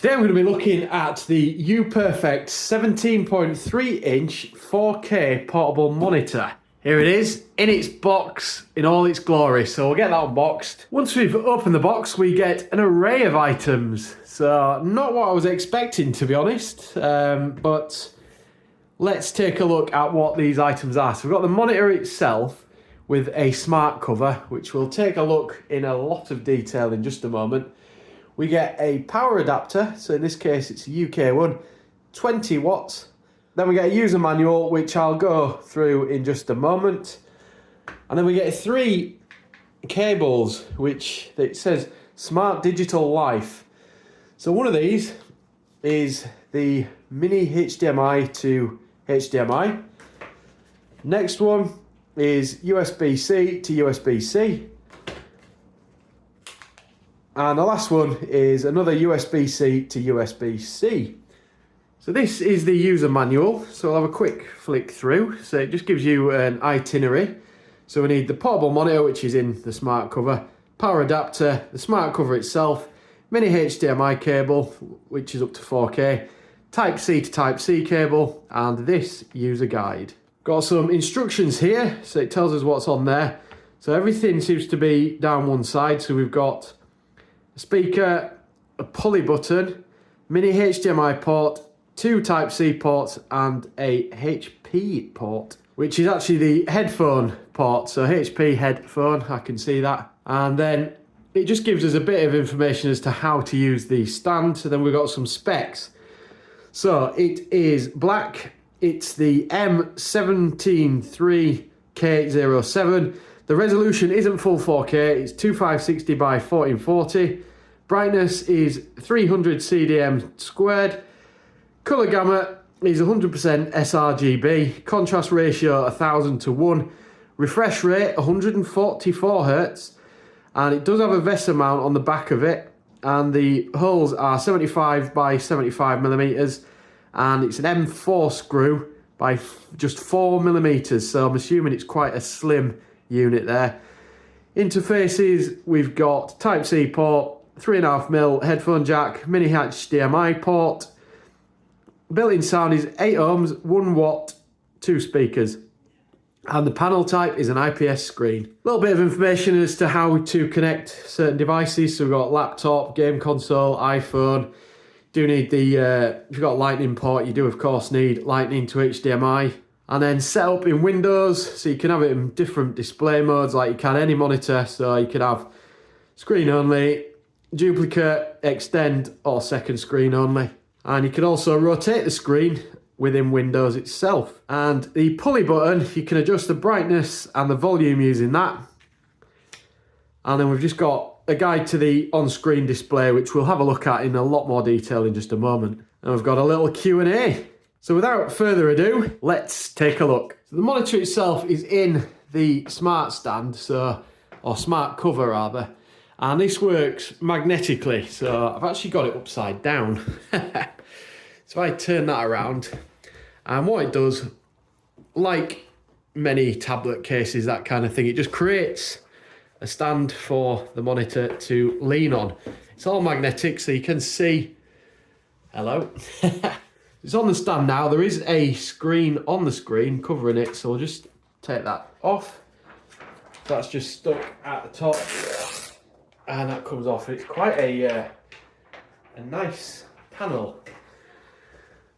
Today I'm going to be looking at the Uperfect 17.3 inch 4K portable monitor. Here it is, in its box, in all its glory. So we'll get that unboxed. Once we've opened the box, we get an array of items. So not what I was expecting, to be honest, but let's take a look at what these items are. So we've got the monitor itself with a smart cover, which we'll take a look in a lot of detail in just a moment. We get a power adapter, so in this case it's a UK one, 20 watts. Then we get a user manual, which I'll go through in just a moment. And then we get 3 cables, which it says Smart Digital Life. So one of these is the mini HDMI to HDMI. Next one is USB-C to USB-C. And the last one is another USB-C to USB-C. So this is the user manual. So I'll have a quick flick through. So it just gives you an itinerary. So we need the portable monitor, which is in the smart cover, power adapter, the smart cover itself, mini HDMI cable, which is up to 4K, Type-C to Type-C cable, and this user guide. Got some instructions here, so it tells us what's on there. So everything seems to be down one side. So we've got a speaker, a pulley button, mini HDMI port, 2 Type-C ports, and a HP port, which is actually the headphone port. So HP headphone, I can see that. And then it just gives us a bit of information as to how to use the stand. So then we've got some specs. So it is black. It's the M173K7. The resolution isn't full 4K, it's 2560 by 1440. Brightness is 300 CDM squared. Color gamut is 100% sRGB. Contrast ratio 1000 to 1. Refresh rate 144 Hz. And it does have a VESA mount on the back of it. And the holes are 75 by 75 millimeters. And it's an M4 screw by just 4 millimeters. So I'm assuming it's quite a slim unit there. Interfaces, we've got Type-C port, 3.5mm headphone jack, mini HDMI port. Built-in sound is 8 ohms, 1 watt, 2 speakers. And the panel type is an IPS screen. A little bit of information as to how to connect certain devices. So we've got laptop, game console, iPhone. Do need the, if you've got a lightning port, you do of course need lightning to HDMI. And then set up in Windows, so you can have it in different display modes like you can any monitor. So you can have screen only, duplicate, extend, or second screen only. And you can also rotate the screen within Windows itself. And the pulley button, you can adjust the brightness and the volume using that. And then we've just got a guide to the on-screen display, which we'll have a look at in a lot more detail in just a moment. And we've got a little Q&A. So without further ado, let's take a look. So the monitor itself is in the smart stand, or smart cover rather, and this works magnetically. So I've actually got it upside down. So I turn that around, and what it does, like many tablet cases, that kind of thing, it just creates a stand for the monitor to lean on. It's all magnetic, so you can see, hello. It's on the stand now. There is a screen on the screen covering it, so we'll just take that off. That's just stuck at the top, and that comes off. It's quite a nice panel.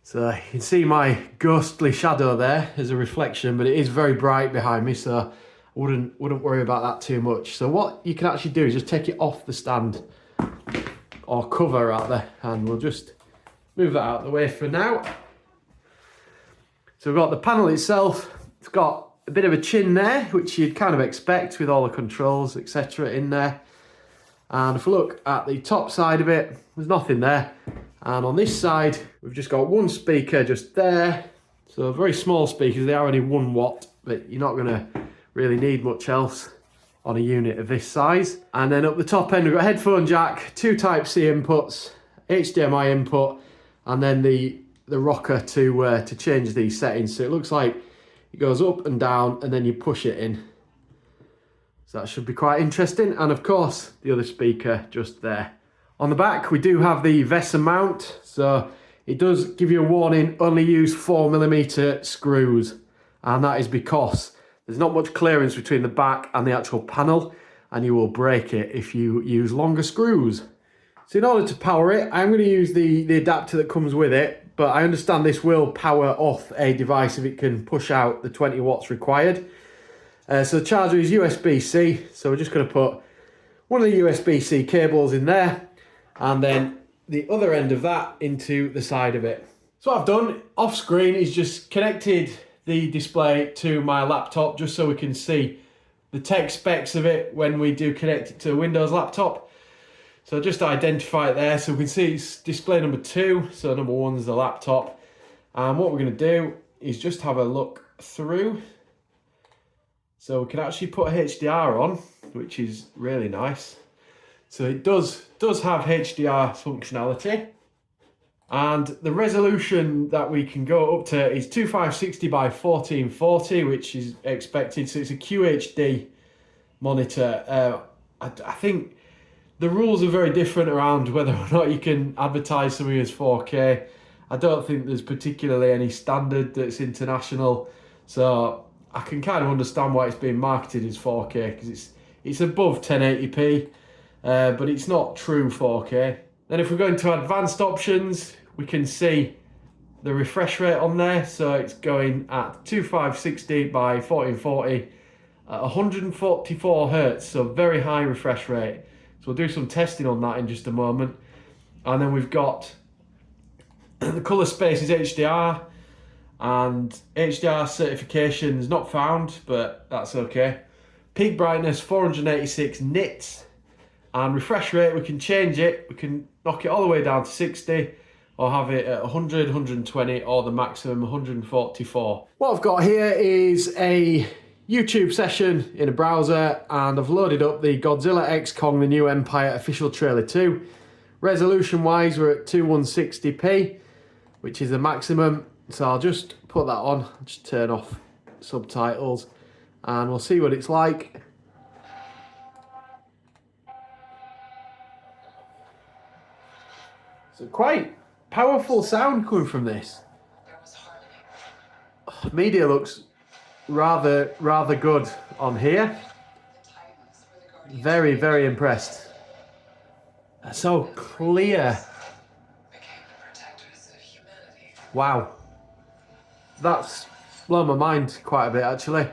So you can see my ghostly shadow there as a reflection, but it is very bright behind me, so I wouldn't worry about that too much. So what you can actually do is just take it off the stand, or cover rather, and we'll just move that out of the way for now. So we've got the panel itself. It's got a bit of a chin there, which you'd kind of expect with all the controls, etc. in there. And if we look at the top side of it, there's nothing there. And on this side, we've just got one speaker just there. So very small speakers, they are only 1 watt, but you're not gonna really need much else on a unit of this size. And then up the top end, we've got a headphone jack, 2 Type-C inputs, HDMI input, and then the rocker to change these settings. So it looks like it goes up and down, and then you push it in. So that should be quite interesting. And of course, the other speaker just there On the back, we do have the VESA mount, so it does give you a warning, only use 4mm screws. And that is because there's not much clearance between the back and the actual panel, and you will break it if you use longer screws. So in order to power it, I'm going to use the adapter that comes with it, but I understand this will power off a device if it can push out the 20 watts required. So the charger is USB-C, so we're just going to put one of the USB-C cables in there, and then the other end of that into the side of it. So what I've done off screen is just connected the display to my laptop just so we can see the tech specs of it when we do connect it to a Windows laptop. So just identify it there so we can see it's display number 2, so number 1 is the laptop. And what we're going to do is just have a look through. So we can actually put HDR on, which is really nice. So it does have HDR functionality. And the resolution that we can go up to is 2560 by 1440, which is expected. So it's a QHD monitor. I think the rules are very different around whether or not you can advertise something as 4K. I don't think there's particularly any standard that's international. So I can kind of understand why it's being marketed as 4K, because it's above 1080p, but it's not true 4K. Then if we go into advanced options, we can see the refresh rate on there. So it's going at 2560 by 1440 at 144 Hertz, so very high refresh rate. So we'll do some testing on that in just a moment. And then we've got the colour space is HDR, and HDR certification is not found, but that's okay. Peak brightness 486 nits, and refresh rate, we can change it. We can knock it all the way down to 60, or have it at 100, 120, or the maximum 144. What I've got here is a YouTube session in a browser, and I've loaded up the Godzilla X Kong The New Empire official trailer 2. Resolution wise, we're at 2160p, which is the maximum. So I'll just put that on, just turn off subtitles, and we'll see what it's like. So quite powerful sound coming from this. Media looks rather good on here. Very, very impressed. So clear. Wow. That's blown my mind quite a bit, actually.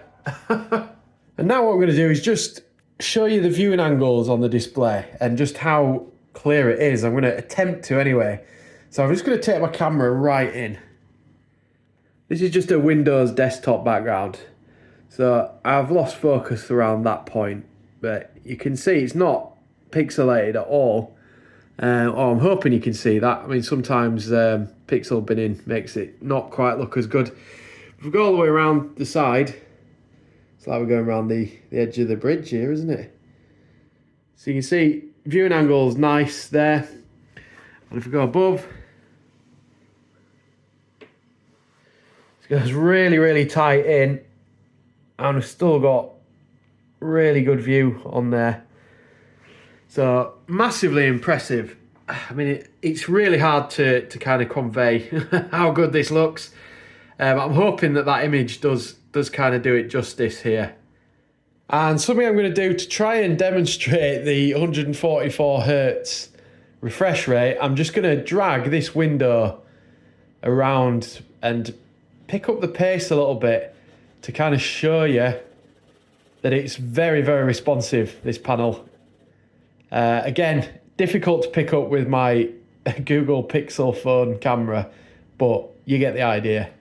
And now what I'm going to do is just show you the viewing angles on the display and just how clear it is. I'm going to attempt to anyway. So I'm just going to take my camera right in. This is just a Windows desktop background. So I've lost focus around that point, but you can see it's not pixelated at all. Or I'm hoping you can see that. I mean, sometimes pixel binning makes it not quite look as good. If we go all the way around the side, it's like we're going around the edge of the bridge here, isn't it? So you can see viewing angle's nice there. And if we go above, it goes really, really tight in. And we've still got really good view on there. So massively impressive. I mean, it's really hard to kind of convey how good this looks. I'm hoping that image does kind of do it justice here. And something I'm going to do to try and demonstrate the 144 Hertz refresh rate, I'm just going to drag this window around and pick up the pace a little bit to kind of show you that it's very, very responsive, this panel. Again, difficult to pick up with my Google Pixel phone camera, but you get the idea.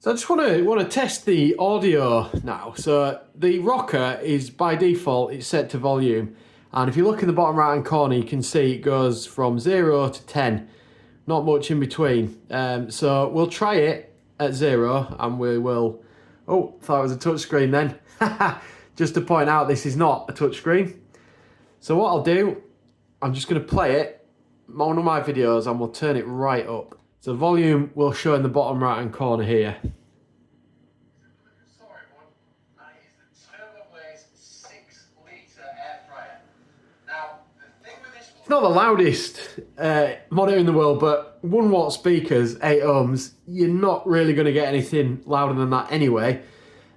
So I just want to test the audio now. So the rocker is by default, it's set to volume. And if you look in the bottom right hand corner, you can see it goes from 0 to 10. Not much in between. So we'll try it at 0 and we will... Oh, thought it was a touchscreen then. Just to point out, this is not a touchscreen. So what I'll do, I'm just going to play it, one of my videos, and we'll turn it right up. So volume will show in the bottom right hand corner here. It's not the loudest monitor in the world, but 1 watt speakers, 8 ohms, you're not really going to get anything louder than that anyway.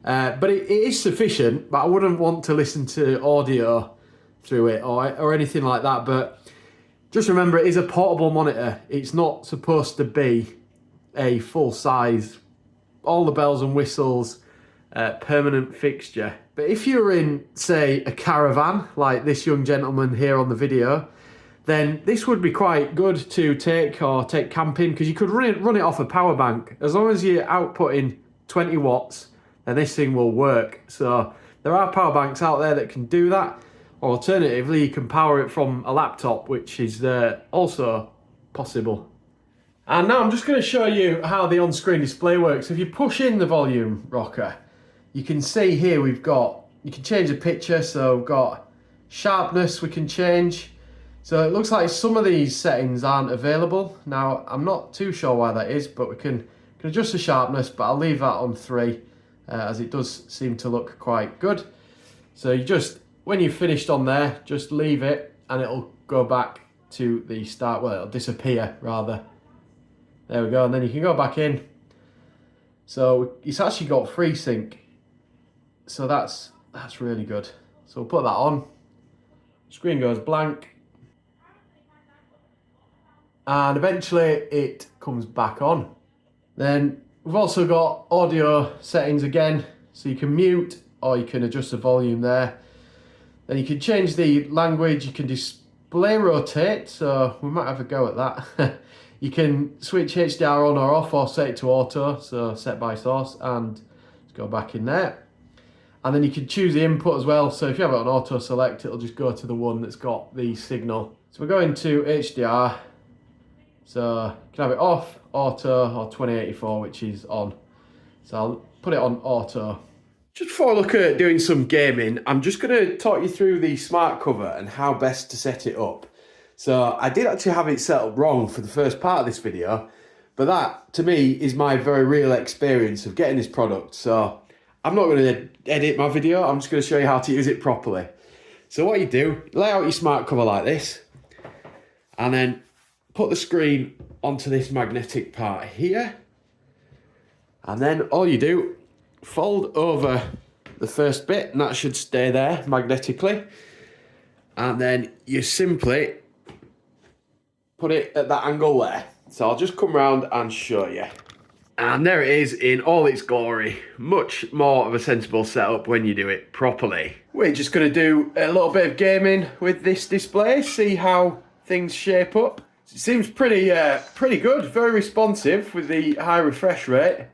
But it is sufficient, but I wouldn't want to listen to audio through it or anything like that. But just remember, it is a portable monitor. It's not supposed to be a full size, all the bells and whistles, permanent fixture. But if you're in, say, a caravan, like this young gentleman here on the video, then this would be quite good to take camping, because you could run it off a power bank. As long as you're outputting 20 watts, then this thing will work. So there are power banks out there that can do that. Or alternatively, you can power it from a laptop, which is also possible. And now I'm just going to show you how the on-screen display works. If you push in the volume rocker, you can see here you can change the picture. So we've got sharpness we can change. So it looks like some of these settings aren't available. Now, I'm not too sure why that is, but we can adjust the sharpness, but I'll leave that on 3 as it does seem to look quite good. So you just, when you've finished on there, just leave it and it'll go back to the start. Well, it'll disappear rather. There we go, and then you can go back in. So it's actually got FreeSync. So that's really good. So we'll put that on. Screen goes blank. And eventually it comes back on. Then we've also got audio settings again, so you can mute or you can adjust the volume there. Then you can change the language, you can display rotate, so we might have a go at that. You can switch HDR on or off or set it to auto, so set by source, and let's go back in there. And then you can choose the input as well, so if you have it on auto select, it'll just go to the one that's got the signal. So we're going to HDR. So you can have it off, auto, or 2084, which is on. So I'll put it on auto. Just before I look at doing some gaming, I'm just going to talk you through the smart cover and how best to set it up. So I did actually have it set up wrong for the first part of this video, but that to me is my very real experience of getting this product. So I'm not going to edit my video, I'm just going to show you how to use it properly. So what you do, lay out your smart cover like this, and then put the screen onto this magnetic part here, and then all you do, fold over the first bit, and that should stay there magnetically, and then you simply put it at that angle there. So I'll just come round and show you. And there it is in all its glory. Much more of a sensible setup when you do it properly. We're just going to do a little bit of gaming with this display, see how things shape up. It seems pretty good, very responsive with the high refresh rate.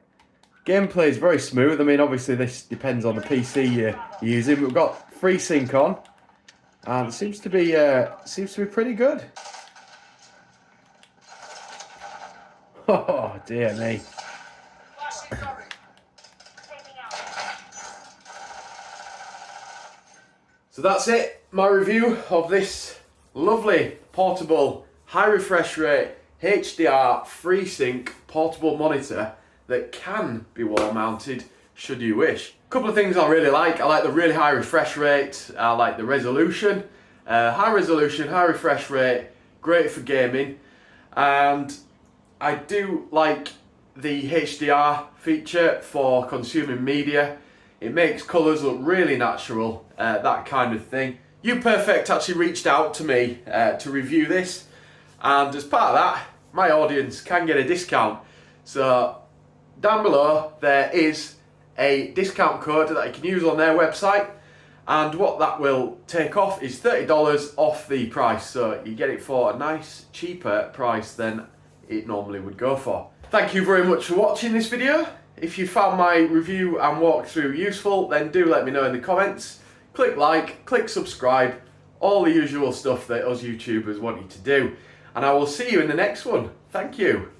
Gameplay is very smooth. I mean, obviously this depends on the PC you're using. We've got FreeSync on, and it seems to be pretty good. Oh dear me. So that's it, my review of this lovely portable high refresh rate HDR FreeSync portable monitor that can be wall mounted should you wish. A couple of things I really like. I like the really high refresh rate, I like the resolution. High resolution, high refresh rate, great for gaming. And I do like the HDR feature for consuming media. It makes colours look really natural, that kind of thing. Uperfect actually reached out to me to review this, and as part of that, my audience can get a discount. So down below there is a discount code that you can use on their website, and what that will take off is $30 off the price, so you get it for a nice cheaper price than it normally would go for. Thank you very much for watching this video. If you found my review and walkthrough useful, then do let me know in the comments. Click like, click subscribe, all the usual stuff that us YouTubers want you to do. And I will see you in the next one. Thank you.